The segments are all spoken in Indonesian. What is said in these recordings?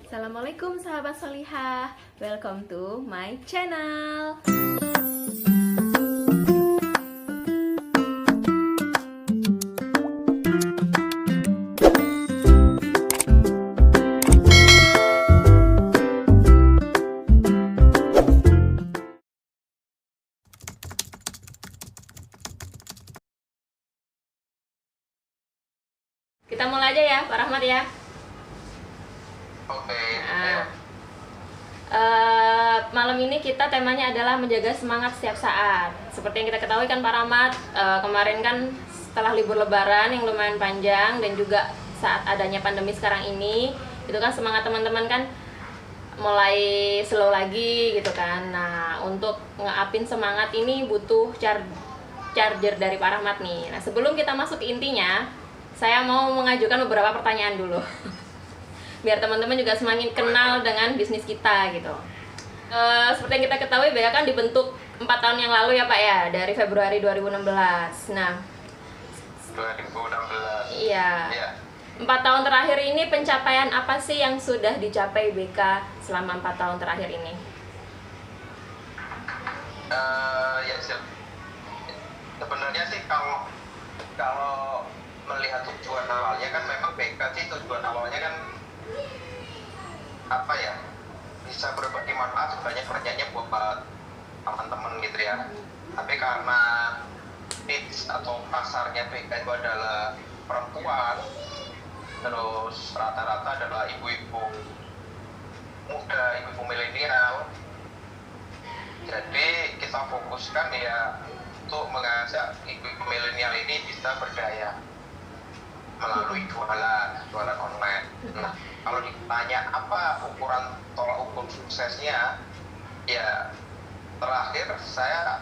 Assalamualaikum sahabat solihah, welcome to my channel. Kita mulai aja ya Pak Rahmat ya. Oke. Malam ini kita temanya adalah menjaga semangat setiap saat. Seperti yang kita ketahui kan Pak Rahmat, kemarin kan setelah libur lebaran yang lumayan panjang dan juga saat adanya pandemi sekarang ini, itu kan semangat teman-teman kan mulai slow lagi gitu kan. Nah, untuk nge-upin semangat ini butuh charger dari Pak Rahmat nih. Nah, sebelum kita masuk ke intinya, saya mau mengajukan beberapa pertanyaan dulu. Biar teman-teman juga semakin kenal dengan bisnis kita gitu. Seperti yang kita ketahui, BK kan dibentuk 4 tahun yang lalu ya Pak ya, dari Februari 2016. Nah, 2016. iya. Ya. 4 tahun terakhir ini pencapaian apa sih yang sudah dicapai BK selama 4 tahun terakhir ini? Sebenarnya sih kalau melihat tujuan awalnya kan memang BK sih tujuan awalnya kan apa ya, bisa berbagi manfaat sebanyak-banyaknya buat teman-teman gitu ya. Tapi karena niche atau pasarnya BK itu adalah perempuan, terus rata-rata adalah ibu-ibu muda, ibu-ibu milenial, jadi kita fokuskan ya untuk mengajak ibu-ibu milenial ini bisa berdaya melalui jualan online. Nah, kalau ditanya apa ukuran tolak ukur suksesnya, ya terakhir saya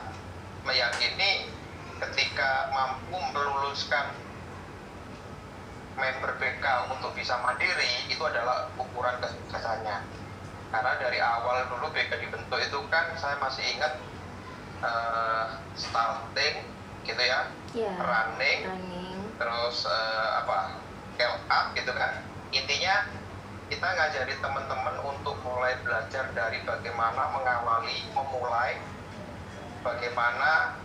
meyakini ketika mampu meluluskan member BK untuk bisa mandiri, itu adalah ukuran kesuksesannya. Karena dari awal dulu BK dibentuk itu kan saya masih ingat starting gitu ya, running. Terus scale up gitu kan. Intinya kita ngajari teman-teman untuk mulai belajar dari bagaimana memulai, bagaimana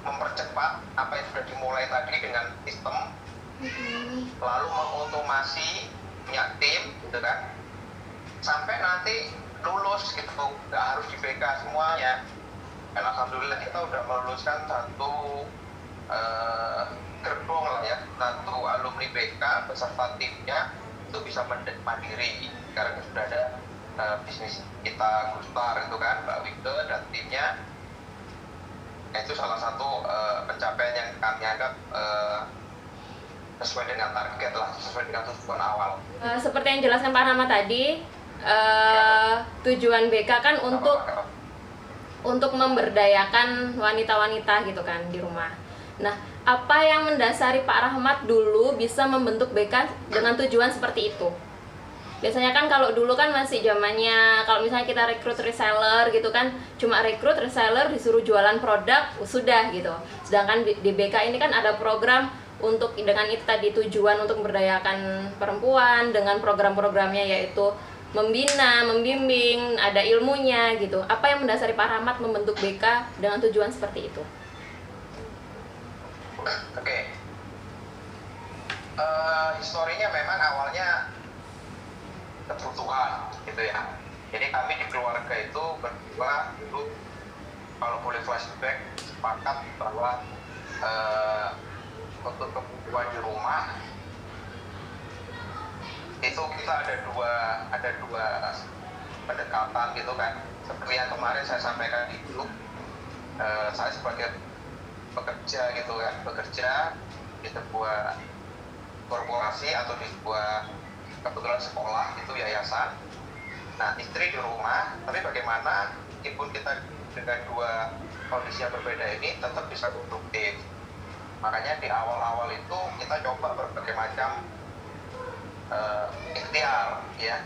mempercepat apa yang sudah dimulai tadi dengan sistem, lalu mengotomasi, punya tim gitu kan, sampai nanti lulus gitu, nggak harus di BK semuanya. Dan alhamdulillah kita udah meluluskan satu gerbong lah ya, satu alumni BK beserta timnya itu bisa mandiri karena sudah ada bisnis kita Gustar itu kan, Mbak Wike dan timnya. Itu salah satu pencapaian yang kami anggap sesuai dengan target lah, sesuai dengan tujuan awal. Seperti yang jelaskan Pak Rahmat tadi, tujuan BK kan untuk memberdayakan wanita-wanita gitu kan di rumah. Nah, apa yang mendasari Pak Rahmat dulu bisa membentuk BK dengan tujuan seperti itu? Biasanya kan kalau dulu kan masih zamannya kalau misalnya kita rekrut reseller gitu kan, cuma rekrut reseller disuruh jualan produk sudah gitu. Sedangkan di BK ini kan ada program untuk dengan itu tadi tujuan untuk memberdayakan perempuan dengan program-programnya yaitu membina, membimbing, ada ilmunya gitu. Apa yang mendasari Pak Rahmat membentuk BK dengan tujuan seperti itu? Oke. Historinya memang awalnya kebutuhan gitu ya. Jadi kami di keluarga itu berdua dulu, kalau boleh flashback, sepakat bahwa untuk kebutuhan di rumah itu kita ada dua pendekatan gitu kan. Seperti yang kemarin saya sampaikan di grup, saya sebagai pekerja gitu kan, bekerja di sebuah korporasi atau di sebuah kebetulan sekolah itu yayasan. Nah, istri di rumah, tapi bagaimana meskipun kita dengan dua kondisi yang berbeda ini tetap bisa produktif. Makanya di awal-awal itu kita coba berbagai macam ikhtiar ya,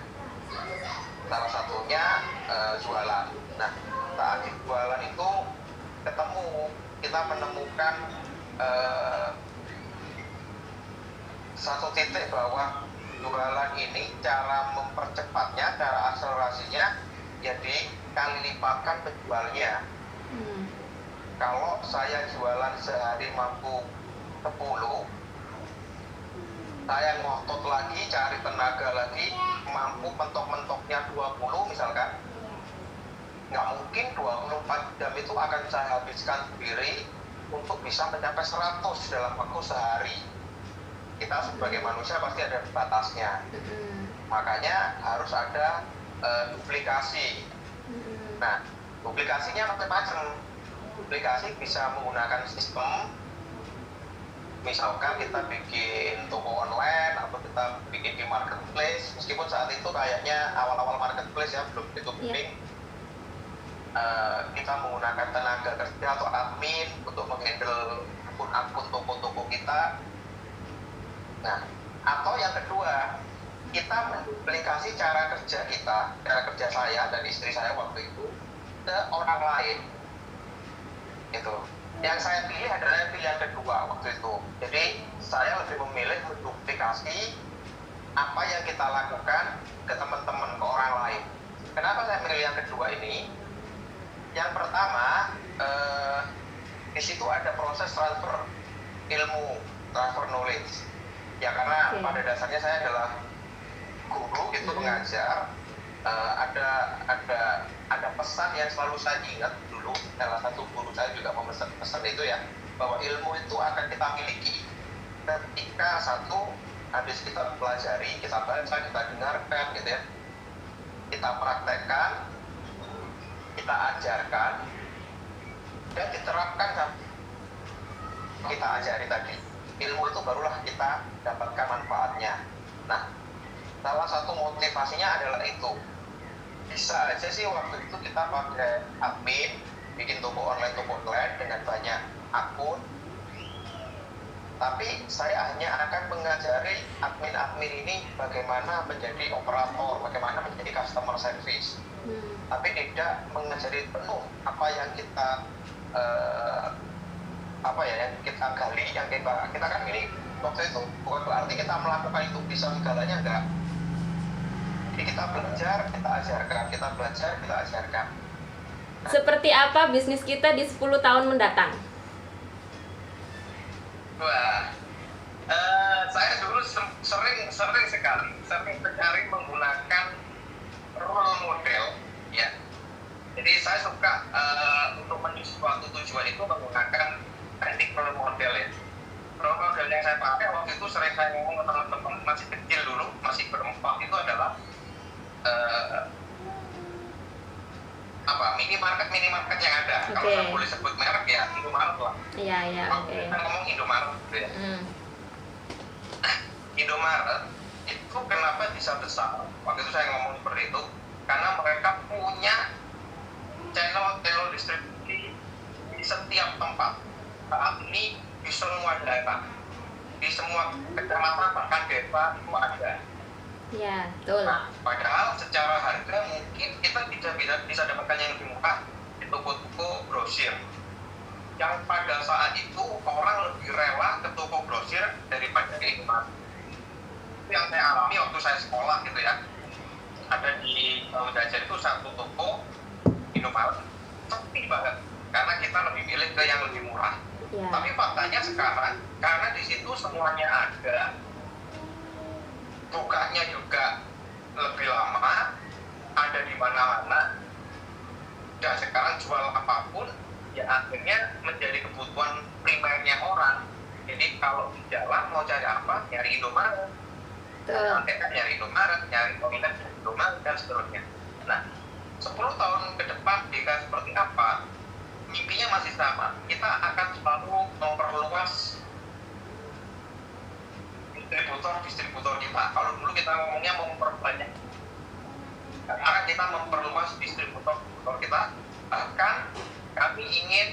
salah satunya jualan. Nah, saat di jualan itu kita menemukan satu titik bahwa jualan ini cara mempercepatnya, cara akselerasinya jadi kali lipatkan penjualnya. Kalau saya jualan sehari mampu 10, saya ngotot lagi, cari tenaga lagi, mampu mentok-mentoknya 20 misalkan, nggak mungkin 24 jam itu akan saya habiskan sendiri untuk bisa mencapai 100 dalam waktu sehari. Kita sebagai manusia pasti ada batasnya. Makanya harus ada duplikasi. Nah, duplikasinya macam-macam. Duplikasi bisa menggunakan sistem, misalkan kita bikin toko online atau kita bikin di marketplace, meskipun saat itu kayaknya awal-awal marketplace ya, belum itu booming. Kita menggunakan tenaga kerja atau admin untuk menghandle akun-akun toko-toko kita. Nah, atau yang kedua, kita menduplikasi cara kerja kita, cara kerja saya dan istri saya waktu itu ke orang lain. Gitu. Yang saya pilih adalah pilihan kedua waktu itu. Jadi saya lebih memilih menduplikasi apa yang kita lakukan ke teman-teman, ke orang lain. Kenapa saya pilih yang kedua ini? Yang pertama, di situ ada proses transfer ilmu, transfer knowledge. Ya karena pada dasarnya saya adalah guru, itu mengajar. Ada pesan yang selalu saya ingat dulu, salah satu guru saya juga pesan itu ya, bahwa ilmu itu akan kita miliki ketika satu habis kita pelajari, kita baca, kita dengarkan gitu ya, kita praktekkan, kita ajarkan dan diterapkan kita ajari tadi. Ilmu itu barulah kita dapatkan manfaatnya. Nah, salah satu motivasinya adalah itu. Bisa aja sih waktu itu kita pakai admin, bikin toko online dengan banyak akun. Tapi saya hanya akan mengajari admin-admin ini bagaimana menjadi operator, bagaimana menjadi customer service. Tapi tidak mengajari penuh apa yang kita yang kita gali, yang kita kan ini waktu itu bukan berarti kita melakukan itu bisa segalanya, enggak. Jadi kita belajar, kita ajarkan, kita belajar, kita ajarkan. Seperti apa bisnis kita di 10 tahun mendatang? Wah, saya dulu sering sekali menggunakan role model, ya. Jadi saya suka untuk menuju suatu tujuan itu menggunakan teknik role model ya. Role model yang saya pakai waktu itu sering saya ngomong ke teman-teman masih kecil dulu, masih berempat, itu adalah minimarket yang ada. Kalau saya boleh sebut merek ya Indomaret lah. Iya, oke. Kita ngomong Indomaret gitu ya. Nah, Indomaret itu kenapa bisa besar? Waktu itu saya ngomong seperti itu karena mereka punya channel distribusi di setiap tempat. Saat ini di semua daerah, di semua kecamatan bahkan desa itu ada. Ya, betul. Nah, padahal secara harga mungkin kita bisa dapatkan yang lebih murah di toko-toko grosir. Yang pada saat itu orang lebih rela ke toko grosir daripada ke Indomaret. Itu yang saya alami waktu saya sekolah gitu ya. Ada di Gajah itu satu toko Indomaret, sepi banget karena kita lebih milih ke yang lebih murah. Ya. Tapi faktanya sekarang karena di situ semuanya ada, bukanya juga lebih lama, ada di mana-mana, dan sekarang jual apapun ya akhirnya menjadi kebutuhan primernya orang. Jadi kalau di jalan mau cari apa, nyari Indomaret, nyari Indomaret, nyari toilet Indomaret dan seterusnya. Nah, 10 tahun ke depan jika seperti apa, mimpinya masih sama. Kita akan selalu memperluas distributor kita. Kalau dulu kita ngomongnya mau memperbanyak, sekarang kita memperluas distributor kita. Bahkan kami ingin,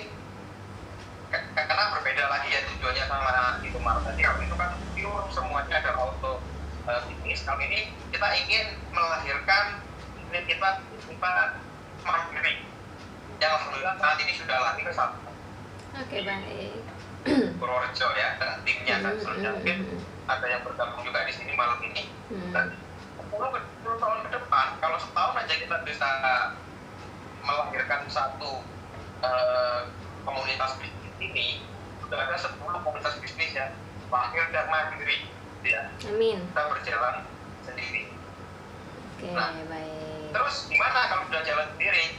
karena berbeda lagi ya tujuannya sama Indomaret tadi. Kalau itu kan pure semuanya ada auto bisnis. Kali ini kita ingin melahirkan unit kita mandiri yang alhamdulillah saat ini sudah lahir satu. Oke, baik. Purworejo ya, dan timnya kan selanjutnya ada yang bergabung juga di sini malam ini. Dan 10 tahun ke depan, kalau setahun aja kita bisa melahirkan satu komunitas bisnis ini, sudah ada 10 komunitas bisnis yang lahir dan mandiri, ya. Amin. Kita berjalan sendiri. Oke, Nah, baik. terus gimana kalau sudah jalan sendiri?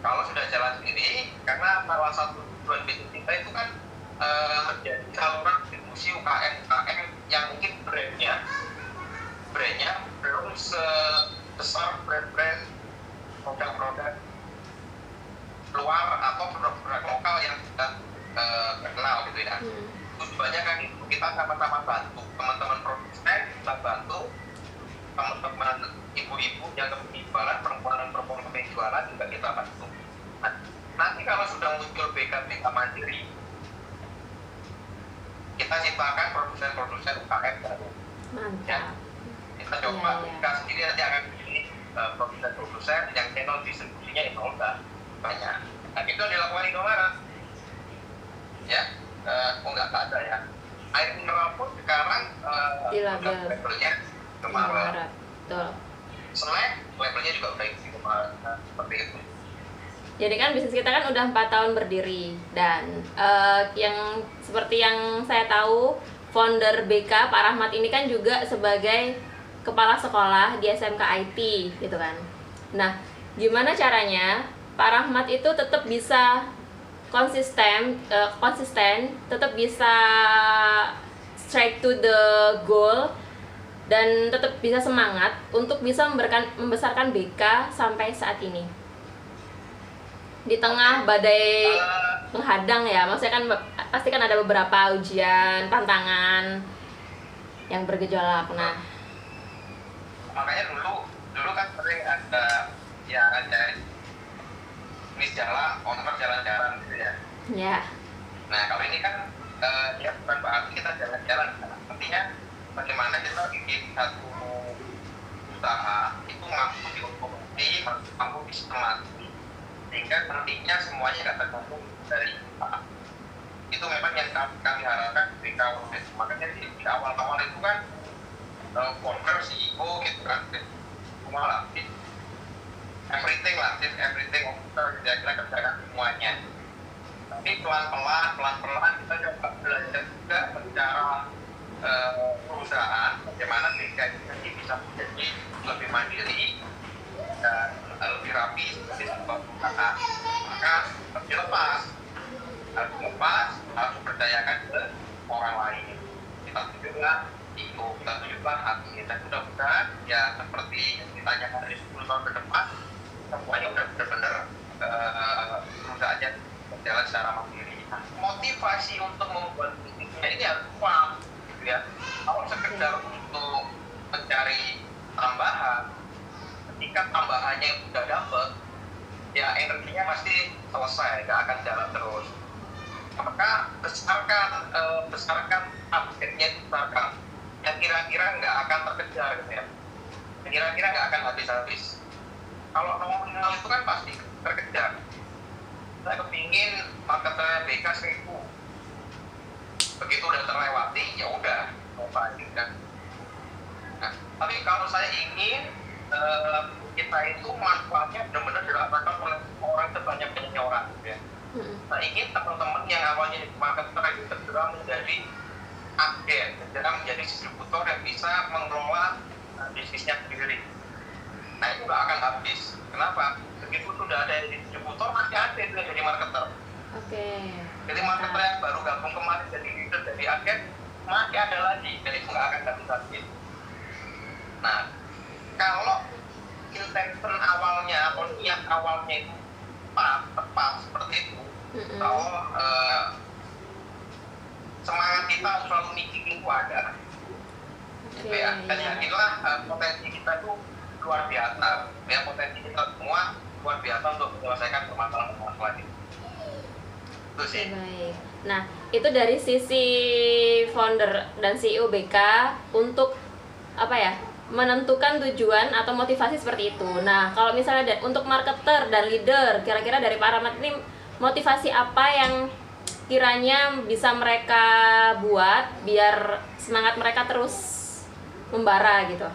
Kalau sudah jalan sendiri, karena salah satu tujuan bisnis kita itu kan menjadi saluran distribusi UKM yang mungkin brandnya belum sebesar brand-brand produk-produk luar atau produk-produk lokal yang sudah terkenal gitu ya. Tujuannya kan itu, kita sama-sama bantu teman-teman produsen, kita bantu teman-teman ibu-ibu yang jualan, perempuan dan perempuan yang jualan juga kita bantu. Nah, nanti kalau sudah muncul BK mandiri, kita ciptakan produsen-produsen UKM baru. Mantap. Ya. Kita coba buka sendiri, nanti akan pilih produsen-produsen yang channel distribusinya itu udah banyak. Nah, itu yang dilakukan di Indomaret. Ya, nggak ada ya. Air mineral pun sekarang labelnya Indomaret. Betul. Snack labelnya juga udah di Indomaret. Nah, seperti itu. Jadi kan bisnis kita kan udah 4 tahun berdiri, dan yang seperti yang saya tahu, founder BK Pak Rahmat ini kan juga sebagai kepala sekolah di SMK IT gitu kan. Nah, gimana caranya Pak Rahmat itu tetap bisa konsisten, tetap bisa straight to the goal, dan tetap bisa semangat untuk bisa membesarkan BK sampai saat ini di tengah badai penghadang ya. Maksudnya kan pasti kan ada beberapa ujian, tantangan yang bergejolak. Nah, makanya dulu kan sering ada Miss Jalan, owner jalan-jalan gitu ya. ya. Nah, kalau ini kan ya bukan berarti kita jalan-jalan. Artinya bagaimana kita bikin satu usaha itu mampu diukur-ukur, mampu disemati, sehingga nantinya semuanya nggak tergantung dari usaha. Itu memang yang kami harapkan di awal. Makanya di awal-awal itu kan founder, CEO gitu kan, semua lah, everything kita kerjakan semuanya. Tapi pelan-pelan kita coba belajar juga secara perusahaan, bagaimana BK ini bisa menjadi lebih mandiri dan lebih rapi sebagai sebuah perusahaan. Maka harus diperdayakan ke orang lain. Kita tunjukkan itu, kita tunjukkan hati, dan mudah-mudahan ya seperti yang ditanyakan dari 10 tahun ke depan, semuanya udah benar-benar perusahaannya berjalan secara mandiri. Nah, motivasi untuk membuat bisnisnya ini harus kuat, gitu ya. Kalau sekedar untuk mencari tambahan, ketika tambahannya udah dapet, ya energinya pasti selesai, nggak akan jalan terus. Maka besarkan targetnya, besarkan yang kira-kira nggak akan terkejar gitu ya, yang kira-kira nggak akan habis-habis. Kalau nominal itu kan pasti terkejar. Saya kepingin marketnya BK 1000, begitu udah terlewati ya udah mau lanjut kan. Nah, tapi kalau saya ingin kita itu manfaatnya benar-benar dirasakan oleh orang sebanyak-banyaknya orang gitu ya. Saya ingin teman-teman yang awalnya di marketer itu segera menjadi agen, segera menjadi distributor yang bisa mengelola bisnisnya sendiri. Nah, itu nggak akan habis. Kenapa? Begitu sudah ada yang distributor, masih ada itu yang jadi marketer. Oke. Jadi marketer yang baru gabung kemarin jadi leader, jadi agen, masih ada lagi. Jadi itu nggak akan habis. Nah, kalau intention awalnya atau niat awalnya itu tepat seperti itu, kalau semangat kita selalu mikirin itu ada. Oke. Ya, dan yakinlah potensi kita itu luar biasa. Ya, potensi kita semua luar biasa untuk menyelesaikan permasalahan-permasalahan itu. Itu sih. Baik. Nah, itu dari sisi founder dan CEO BK untuk apa ya? Menentukan tujuan atau motivasi seperti itu. Nah, kalau misalnya untuk marketer dan leader, kira-kira dari Pak Rahmat ini motivasi apa yang kiranya bisa mereka buat biar semangat mereka terus membara gitu.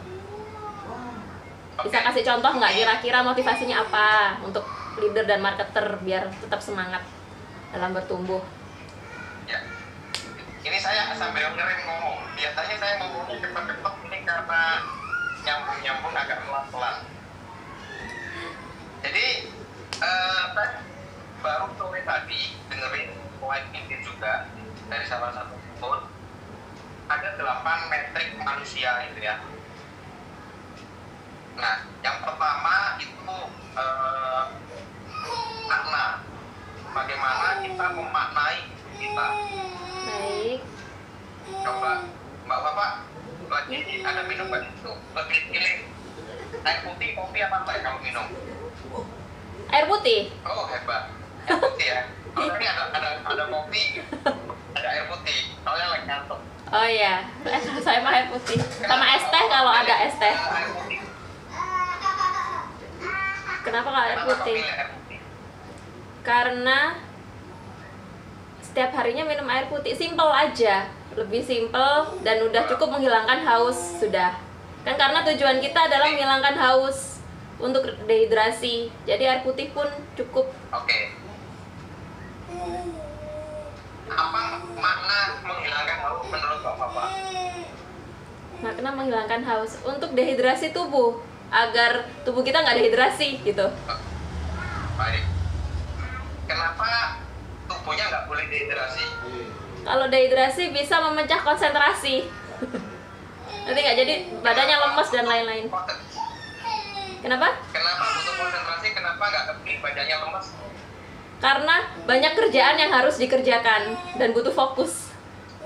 Bisa Oke. kasih contoh nggak kira-kira motivasinya apa untuk leader dan marketer biar tetap semangat dalam bertumbuh? Ya. Ini saya sambil ngerem ngomong. Biasanya saya ngomongnya cepat-cepat ini karena nyambung agak pelan-pelan. Jadi saya baru sore tadi dengerin live ini juga dari salah satu quote. Ada 8 metrik manusia itu ya. Nah, yang pertama itu makna. Bagaimana kita memaknai kita. Baik. Coba Mbak Bapak lagi ada minum nggak itu? Lebih pilih air putih, kopi apa teh kalau minum? Air putih. Oh hebat, air putih ya. Kalau ini ada kopi, ada air putih. Soalnya lagi ngantuk. Oh iya, saya mah air putih. Sama es teh kalau ada es teh. Air putih. Kenapa kalau air Kenapa kok putih? pilih air putih? Karena setiap harinya minum air putih, simple aja, lebih simple dan udah cukup menghilangkan haus sudah. Kan karena tujuan kita adalah menghilangkan haus untuk dehidrasi. Jadi air putih pun cukup. Oke. Apa makna menghilangkan haus menurut Mbak Bapak? Makna menghilangkan haus untuk dehidrasi tubuh agar tubuh kita nggak dehidrasi gitu. Baik. Kenapa tubuhnya nggak boleh dehidrasi? Kalau dehidrasi bisa memecah konsentrasi. Nanti nggak jadi badannya lemes dan lain-lain. Kenapa? Kenapa butuh konsentrasi? Kenapa nggak keping badannya lemas? Karena banyak kerjaan yang harus dikerjakan dan butuh fokus.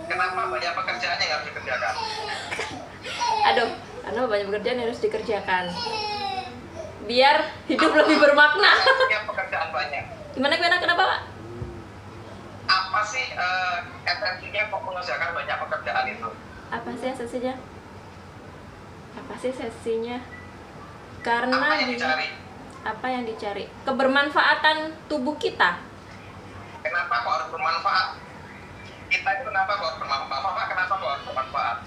Kenapa banyak pekerjaan yang harus dikerjakan? Aduh, karena banyak pekerjaan yang harus dikerjakan. Biar hidup lebih bermakna. Punya pekerjaan banyak. Gimana kenapa, Pak? Apa sih esensinya kok mengerjakan banyak pekerjaan itu? Apa sih sesinya? Apa sih sesinya? Karena Apa yang dicari? apa yang dicari? Kebermanfaatan tubuh kita. Kenapa kok harus bermanfaat? Kita itu kenapa kok harus bermanfaat? Bapak kenapa kok harus bermanfaat?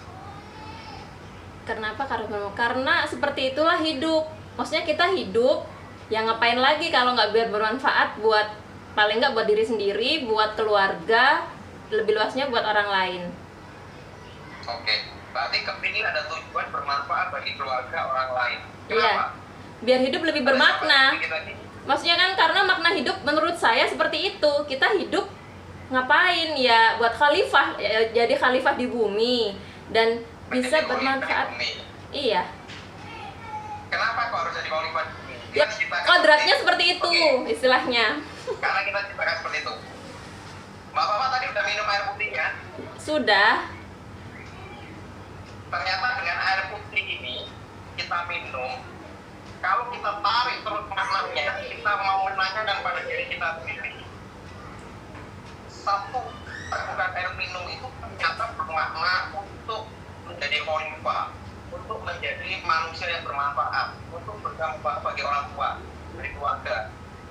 Kenapa? Karena seperti itulah hidup. Maksudnya kita hidup, ya ngapain lagi kalau nggak biar bermanfaat buat paling nggak buat diri sendiri, buat keluarga, lebih luasnya buat orang lain. Oke, berarti kepingin ada tujuan bermanfaat bagi keluarga orang lain. Iya. Kenapa? Biar hidup lebih bermakna. Maksudnya kan karena makna hidup menurut saya seperti itu. Kita hidup ngapain ya? Buat khalifah, ya, jadi khalifah di bumi dan bisa bermanfaat. Iya. Kenapa kok harus jadi khalifah? Ya, kodratnya seperti itu istilahnya. Karena kita ciptakan seperti itu. Bapak tadi udah minum air putih ya? Sudah. Ternyata dengan air putih ini kita minum, kalau kita tarik terus maknanya, kita mau menanyakan pada diri kita sendiri. Satu tegukan air minum itu ternyata bermakna untuk menjadi khalifah, untuk menjadi manusia yang bermanfaat, untuk bermanfaat bagi orang tua, bagi keluarga,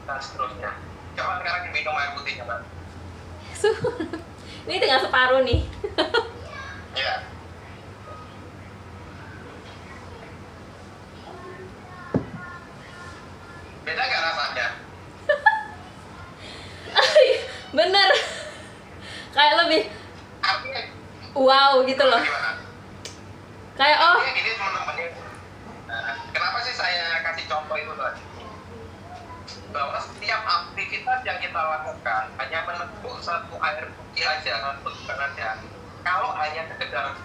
dan seterusnya. Coba sekarang diminum air putihnya, Mbak. Ini tinggal separuh nih. Ya. Beda nggak rasanya? Bener. Kayak lebih Artinya wow gitu loh. gimana? Kayak oh, Artinya gini teman-teman ya. Nah, kenapa sih saya kasih contoh itu tadi? Bahwa setiap aktivitas yang kita lakukan hanya meneguh satu air putih aja, bukan aja. Kalau hanya sekedar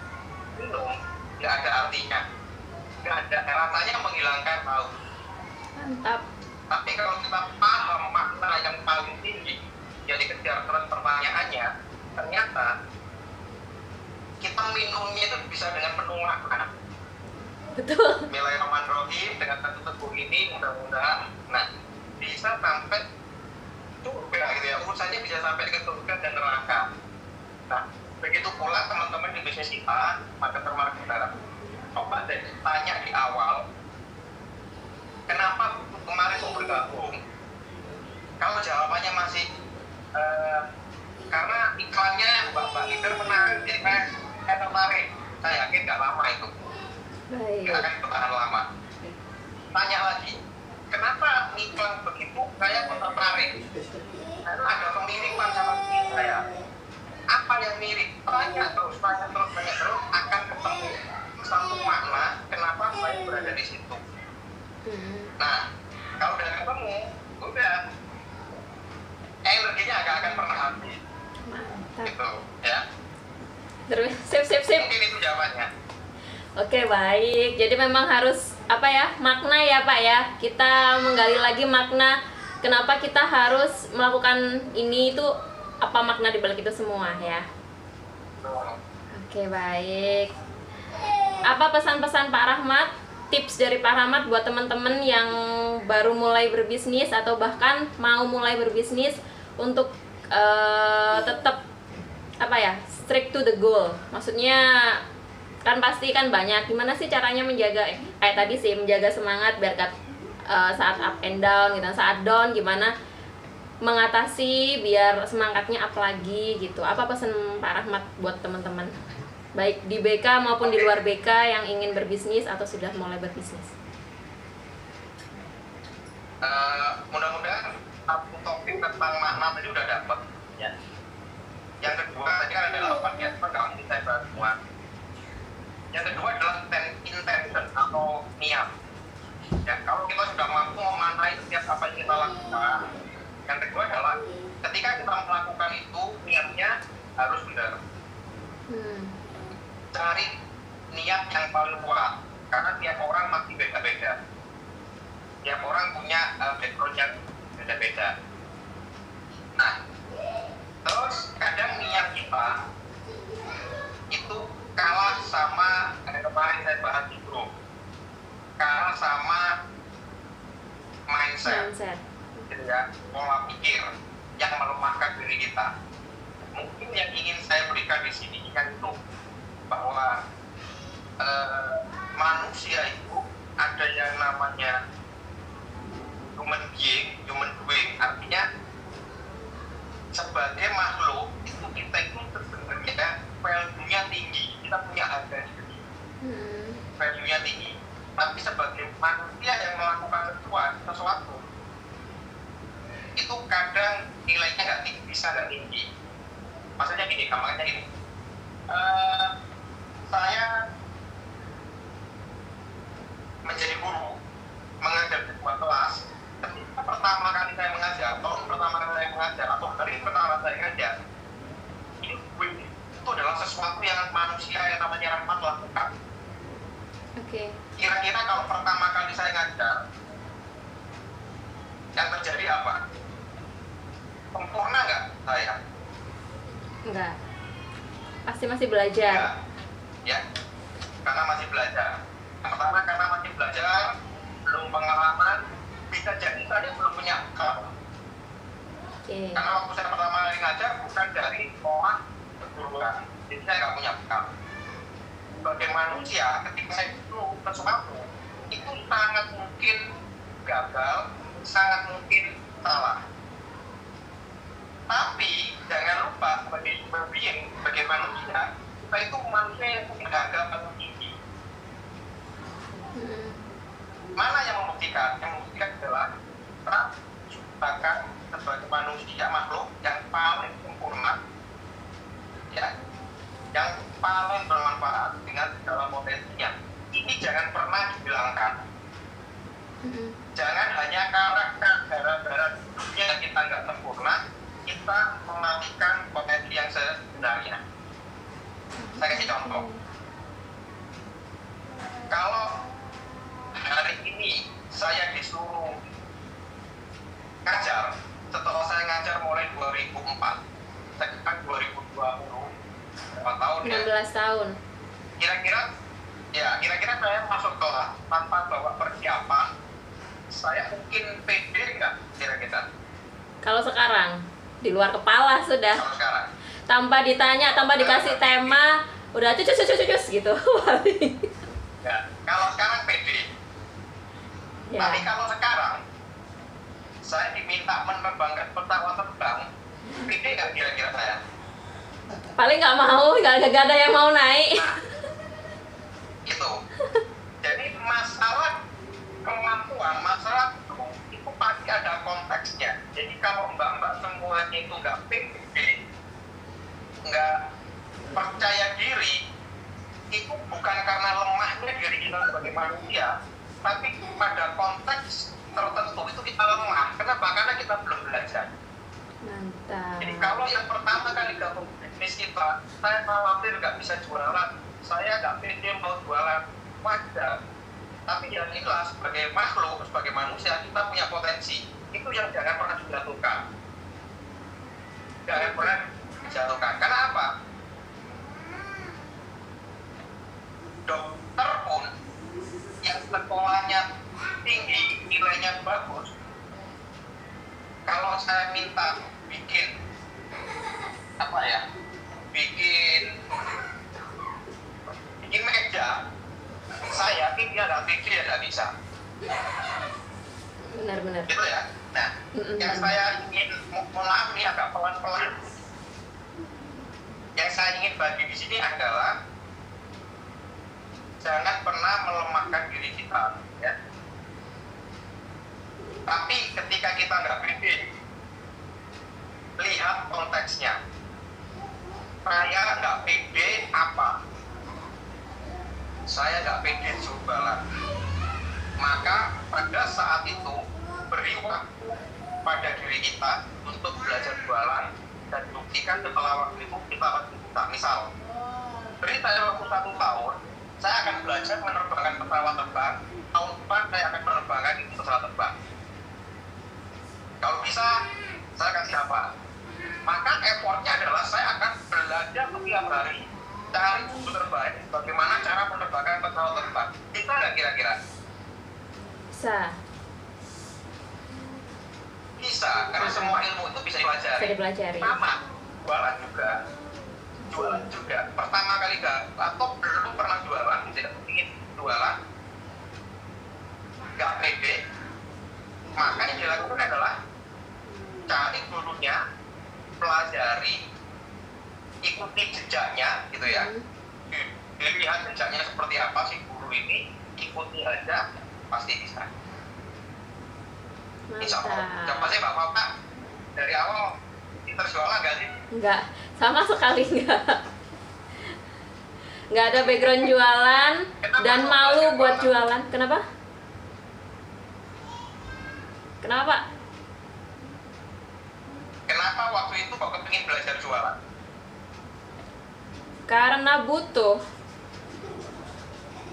minum, nggak ada artinya. Nggak ada rasanya menghilangkan haus. mantap. Tapi kalau kita paham makna yang paling tinggi yang dikejar terus pertanyaannya, ternyata kita minumnya itu bisa dengan penuh makna. Betul. Bismillahirrahmanirrahim, dengan satu teguh ini mudah-mudahan nah bisa sampai surga gitu ya, urusannya bisa sampai ke surga dan neraka. Nah begitu pula teman-teman di bisnis kita, marketer coba deh tanya di awal kenapa kemarin mau bergabung. Kalau jawabannya masih karena iklannya Mbak Leader menarik, jadi saya tertarik. Saya yakin gak lama itu. nggak akan bertahan lama. Tanya lagi, kenapa ngiklan begitu saya tertarik? Karena ada kemiripan sama diri saya. Apa yang mirip? Tanya terus akan ketemu satu makna kenapa saya berada di situ. Nah, kalau udah ketemu, udah energinya nggak akan pernah habis. Mantap. Gitu, ya. Terus sip. Mungkin itu jawabannya. Oke, baik. Jadi memang harus apa ya, makna ya Pak ya. Kita menggali lagi makna kenapa kita harus melakukan ini, itu apa makna di balik itu semua ya. Oke, baik. Apa pesan-pesan Pak Rahmat, tips dari Pak Rahmat buat teman-teman yang baru mulai berbisnis atau bahkan mau mulai berbisnis untuk tetap apa ya, strict to the goal. Maksudnya kan pasti kan banyak, gimana sih caranya menjaga kayak tadi sih, menjaga semangat biar saat up and down gitu, saat down gimana mengatasi biar semangatnya up lagi gitu. Apa pesan Pak Rahmat buat teman-teman baik di BK maupun di luar BK yang ingin berbisnis atau sudah mulai berbisnis? Mudah-mudahan satu topik tentang makna tadi udah dapat ya. Yang kedua tadi kan ada 8 ya, nggak mungkin saya bahas semua. Yang kedua adalah intention atau niat. Ya, kalau kita sudah mampu memanai setiap apa yang kita lakukan, yang kedua adalah ketika kita melakukan itu niatnya harus benar. Cari niat yang paling kuat, karena tiap orang masih beda-beda. Tiap orang punya background yang beda-beda. Nah, terus kadang niat kita itu kalah sama, kemarin saya bahas di grup, kalah sama mindset. Gitu ya, pola pikir yang melemahkan diri kita. Mungkin yang ingin saya berikan di sini kan itu bahwa manusia itu ada yang namanya human being, artinya sebagai makhluk itu kita itu sebenarnya value-nya tinggi, kita punya harga diri, value-nya tinggi. Tapi sebagai manusia yang melakukan sesuatu itu kadang nilainya nggak tinggi, bisa nggak tinggi. Maksudnya gini, gampangnya gini, saya menjadi guru, mengajar di sebuah kelas. Ketika pertama kali saya mengajar, atau hari pertama saya mengajar, itu adalah sesuatu yang manusia yang namanya Rahmat lakukan. Kira-kira kalau pertama kali saya ngajar, yang terjadi apa? Sempurna nggak saya? Enggak. Pasti masih belajar. Ya, karena masih belajar. Yang pertama karena masih belajar, belum pengalaman, bisa jadi saya belum punya bekal. Karena waktu saya pertama kali ngajar bukan dari sekolah keguruan, jadi saya nggak punya bekal. Sebagai manusia, ketika saya dulu sesuatu, itu sangat mungkin gagal, sangat mungkin salah. Tapi jangan lupa sebagai human being, sebagai manusia, kita itu manusia yang punya harga paling tinggi. Mana yang membuktikan? Yang membuktikan adalah kita diciptakan sebagai manusia makhluk yang paling sempurna, ya, yang paling bermanfaat dengan segala potensinya. Ini jangan pernah dihilangkan. Jangan hanya karena gara-gara hidupnya kita nggak sempurna, kita mematikan potensi yang sebenarnya. Saya kasih contoh. Kalau hari ini saya disuruh ngajar, setelah saya ngajar mulai 2004, sekitar 2020, berapa tahun ya? 16 tahun. Kira-kira saya masuk kelas tanpa bawa persiapan, saya mungkin pede nggak kira-kira? Kalau sekarang di luar kepala sudah. Kalau sekarang Tanpa ditanya, tanpa dikasih tema, udah cus gitu. ya, kalau sekarang pede. Ya. Tapi kalau sekarang saya diminta menerbangkan pesawat terbang, pede nggak kira-kira saya? Paling nggak mau, nggak ada yang mau naik. Nah, itu. Jadi kita sebagai manusia, tapi pada konteks tertentu itu kita lemah. Kenapa? Karena kita belum belajar. Mantap. Jadi kalau yang pertama kali gabung bisnis kita, saya khawatir nggak bisa jualan, saya nggak pede mau jualan, wajar. Tapi yang inilah sebagai makhluk, sebagai manusia, kita punya potensi. Itu yang jangan pernah dijatuhkan. Jangan pernah dijatuhkan. Karena apa? Dokter pun yang sekolahnya tinggi, nilainya bagus, kalau saya minta bikin apa ya, bikin meja, saya yakin dia nggak pikir, dia nggak bisa. Benar-benar. Gitu ya. Nah, yang saya ingin, mohon maaf nih agak pelan-pelan. Yang saya ingin bagi di sini adalah jangan pernah melemahkan diri kita, ya. Tapi ketika kita nggak pede, lihat konteksnya. Saya nggak pede apa? Saya nggak pede jualan. Maka pada saat itu beri waktu pada diri kita untuk belajar jualan dan buktikan setelah waktu itu kita bisa. Misal, beri saya waktu 1 tahun, saya akan belajar menerbangkan pesawat terbang. Tahun depan saya akan menerbangkan itu pesawat terbang. Kalau bisa, saya kasih apa? Maka effortnya adalah saya akan belajar setiap hari, cari buku terbaik, bagaimana cara menerbangkan pesawat terbang. Bisa nggak kira-kira? Bisa. Bisa, karena semua ilmu itu bisa dipelajari. Bisa dipelajari. Sama, jualan juga. Jualan juga. Pertama kali nggak, atau belum pernah jualan, tidak ingin jualan, nggak pede, maka yang dilakukan adalah cari gurunya, pelajari, ikuti jejaknya, gitu ya. Dilihat jejaknya seperti apa sih guru ini, ikuti aja, pasti bisa. Insya Allah. Coba sih Bapak, dari awal kita jualan nggak sih? Enggak, sama sekali enggak. Enggak ada background jualan dan malu buat jualan. Kenapa? Kenapa? Kenapa waktu itu kok kepingin belajar jualan? Karena butuh.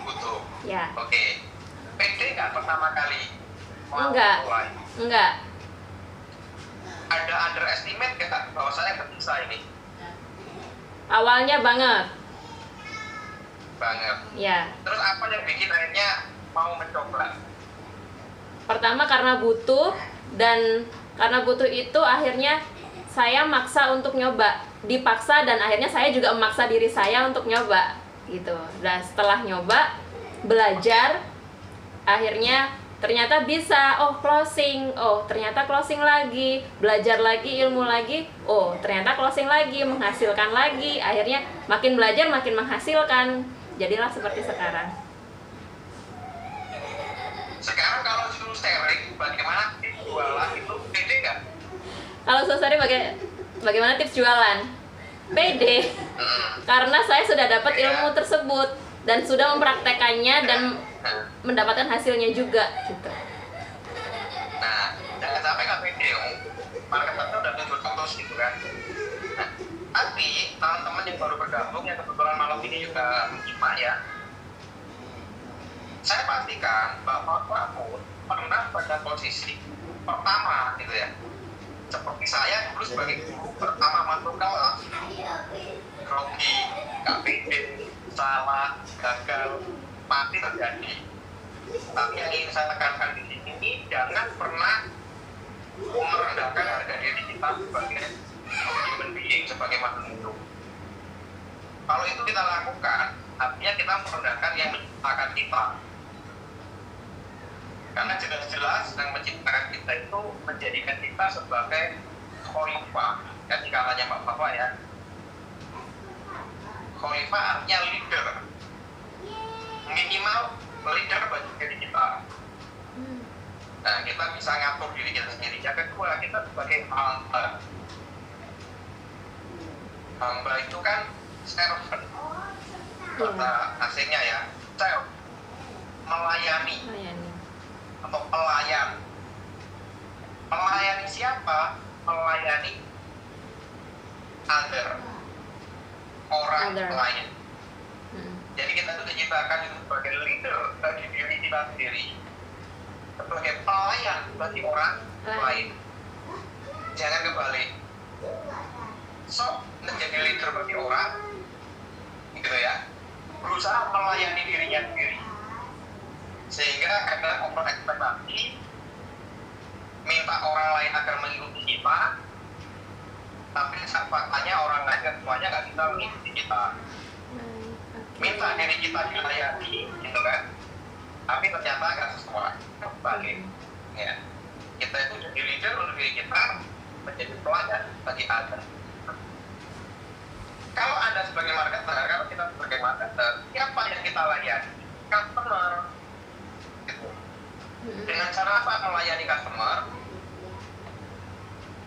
Butuh. Ya. Oke. Pede nggak pertama kali? Mau Enggak. mulai? Enggak. Ada underestimate nggak bahwa saya nggak bisa ini? Awalnya banget. Banget. Ya. Terus apa yang bikin akhirnya mau mencoba? Pertama karena butuh, dan karena butuh itu akhirnya saya maksa untuk nyoba. Dipaksa, dan akhirnya saya juga memaksa diri saya untuk nyoba gitu. Dan setelah nyoba, belajar, akhirnya ternyata bisa. Oh, closing. Oh, ternyata closing lagi. Belajar lagi, ilmu lagi. Oh, ternyata closing lagi, menghasilkan lagi. Akhirnya makin belajar makin menghasilkan. Jadilah seperti sekarang. Sekarang kalau suruh sharing bagaimana tips jualan itu pede nggak? Kalau Sosari bagaimana tips jualan? Pede. Karena saya sudah dapat ilmu tersebut dan sudah mempraktekannya dan mendapatkan hasilnya juga gitu. Nah, jangan sampai nggak pede, marketernya udah tunjuk terus gitu kan. Nah, tapi teman-teman yang baru bergabung yang kebetulan malam ini juga menyimak ya, saya pastikan bahwa kamu pernah pada posisi pertama gitu ya. Seperti saya dulu sebagai guru pertama masuk kelas, grogi, nggak pede, salah, gagal, pasti terjadi. Tapi yang ingin saya tekankan di sini, jangan pernah merendahkan harga diri kita sebagai human being, sebagai makhluk hidup. Kalau itu kita lakukan, artinya kita merendahkan yang menciptakan kita. Karena jelas-jelas yang menciptakan kita itu menjadikan kita sebagai khalifah, kan dikatanya Pak Bapak ya. Khalifah artinya leader, minimal leader bagi diri kita. Nah, kita bisa ngatur diri kita sendiri. Yang kedua, kita sebagai hamba. Hamba itu kan servant, bahasa asingnya ya, serv. apa? Melayani orang Other. lain. Hmm. Jadi kita itu diciptakan itu sebagai leader bagi diri kita sendiri, sebagai pelayan bagi orang lain. Jangan kebalik. So, menjadi leader bagi orang, gitu ya, berusaha melayani dirinya sendiri. Sehingga ada over ekspektasi, minta orang lain agar mengikuti kita, tapi faktanya orang lain kan semuanya nggak bisa mengikuti kita. Minta diri kita dilayani, gitu kan, tapi ternyata nggak sesuai, kebalik. Ya. Kita itu jadi leader untuk diri kita, menjadi pelayan bagi Anda. Kalau Anda sebagai marketer, kalau kita sebagai marketer, siapa yang kita layani? Customer. Gitu. Dengan cara apa melayani customer?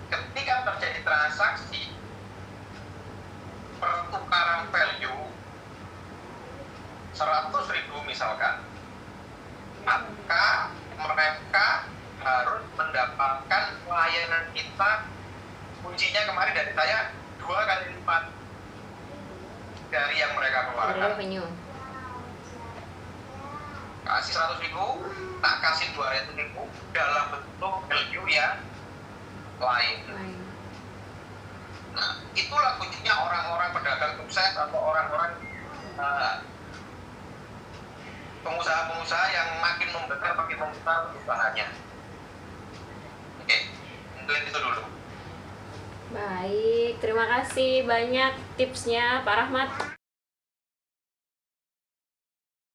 Ketika terjadi transaksi pertukaran value 100.000 misalkan, maka mereka harus mendapatkan layanan kita. Kuncinya kemarin dari saya 2 kali lipat dari yang mereka keluarkan. Revenue. Kasih 100.000, tak kasih 200.000 dalam bentuk value yang lain. Nah, itulah kuncinya orang-orang pedagang sukses atau orang-orang pengusaha-pengusaha yang makin membesar usahanya. Oke, untuk itu dulu. Baik, terima kasih banyak tipsnya Pak Rahmat.